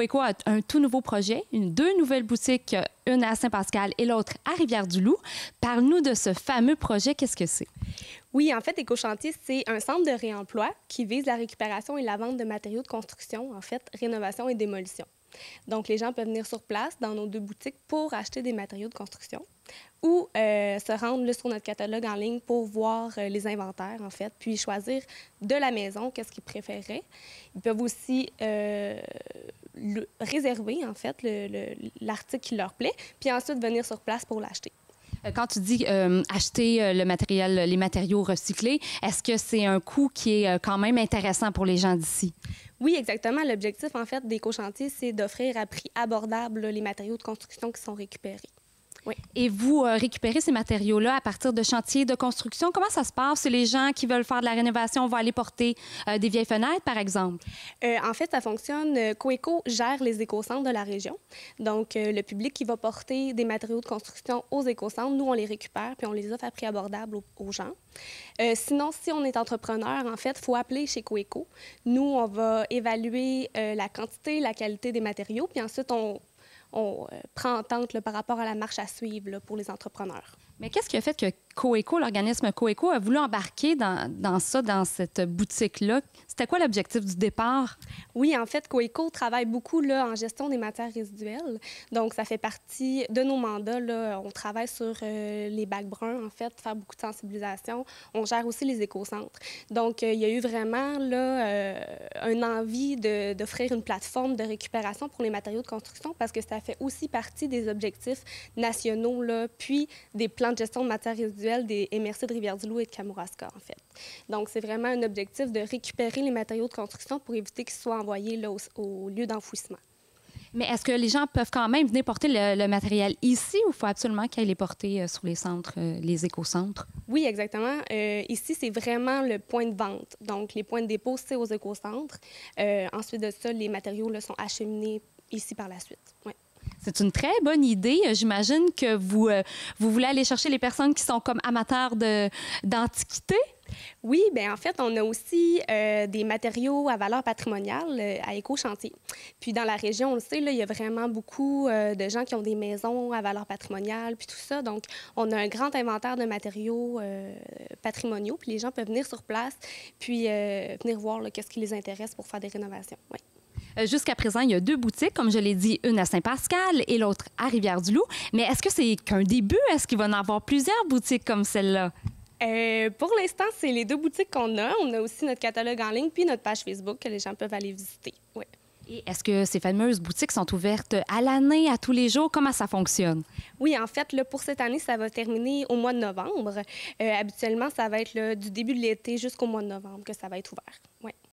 Coeco a un tout nouveau projet, deux nouvelles boutiques, une à Saint-Pascal et l'autre à Rivière-du-Loup. Parle-nous de ce fameux projet. Qu'est-ce que c'est? Oui, en fait, Éco-Chantier, c'est un centre de réemploi qui vise la récupération et la vente de matériaux de construction, en fait, rénovation et démolition. Donc, les gens peuvent venir sur place dans nos deux boutiques pour acheter des matériaux de construction ou se rendre là, sur notre catalogue en ligne pour voir les inventaires, en fait, puis choisir de la maison qu'est-ce qu'ils préféraient. Ils peuvent aussi réserver, en fait, l'article qui leur plaît, puis ensuite venir sur place pour l'acheter. Quand tu dis acheter le matériel, les matériaux recyclés, est-ce que c'est un coût qui est quand même intéressant pour les gens d'ici? Oui, exactement. L'objectif, en fait, d'Éco-Chantier, c'est d'offrir à prix abordable là, les matériaux de construction qui sont récupérés. Oui. Et vous récupérez ces matériaux-là à partir de chantiers de construction. Comment ça se passe? Les gens qui veulent faire de la rénovation vont aller porter des vieilles fenêtres, par exemple? En fait, ça fonctionne. Coeco gère les écocentres de la région. Donc, le public qui va porter des matériaux de construction aux écocentres, nous, on les récupère puis on les offre à prix abordable aux gens. Sinon, si on est entrepreneur, en fait, il faut appeler chez Coeco. Nous, on va évaluer la quantité, la qualité des matériaux, puis ensuite, on prend entente là, par rapport à la marche à suivre là, pour les entrepreneurs. Mais qu'est-ce qui a fait que Coeco, l'organisme Coeco, a voulu embarquer dans cette boutique-là? C'était quoi l'objectif du départ? Oui, en fait, Coeco travaille beaucoup là, en gestion des matières résiduelles. Donc, ça fait partie de nos mandats. Là. On travaille sur les bacs bruns, en fait, faire beaucoup de sensibilisation. On gère aussi les écocentres. Donc, il y a eu vraiment là, une envie d'offrir une plateforme de récupération pour les matériaux de construction parce que ça fait aussi partie des objectifs nationaux, là, puis des plans de gestion de matières résiduelles des MRC de Rivière-du-Loup et de Kamouraska, en fait. Donc, c'est vraiment un objectif de récupérer les matériaux de construction pour éviter qu'ils soient envoyés là, au lieu d'enfouissement. Mais est-ce que les gens peuvent quand même venir porter le matériel ici ou il faut absolument qu'ils aillent les porter sur les centres, les écocentres? Oui, exactement. Ici, c'est vraiment le point de vente. Donc, les points de dépôt, c'est aux écocentres. Ensuite de ça, les matériaux là, sont acheminés ici par la suite. Ouais. C'est une très bonne idée. J'imagine que vous voulez aller chercher les personnes qui sont comme amateurs d'antiquités. Oui, bien en fait, on a aussi des matériaux à valeur patrimoniale à Éco-Chantier. Puis dans la région, on le sait, là, il y a vraiment beaucoup de gens qui ont des maisons à valeur patrimoniale, puis tout ça. Donc, on a un grand inventaire de matériaux patrimoniaux, puis les gens peuvent venir sur place, puis venir voir qu'est-ce qui les intéresse pour faire des rénovations. Oui. Jusqu'à présent, il y a deux boutiques, comme je l'ai dit, une à Saint-Pascal et l'autre à Rivière-du-Loup. Mais est-ce que c'est qu'un début? Est-ce qu'il va y en avoir plusieurs boutiques comme celle-là? Pour l'instant, c'est les deux boutiques qu'on a. On a aussi notre catalogue en ligne puis notre page Facebook que les gens peuvent aller visiter. Oui. Et est-ce que ces fameuses boutiques sont ouvertes à l'année, à tous les jours? Comment ça fonctionne? Oui, en fait, là, pour cette année, ça va terminer au mois de novembre. Habituellement, ça va être là, du début de l'été jusqu'au mois de novembre que ça va être ouvert. Oui.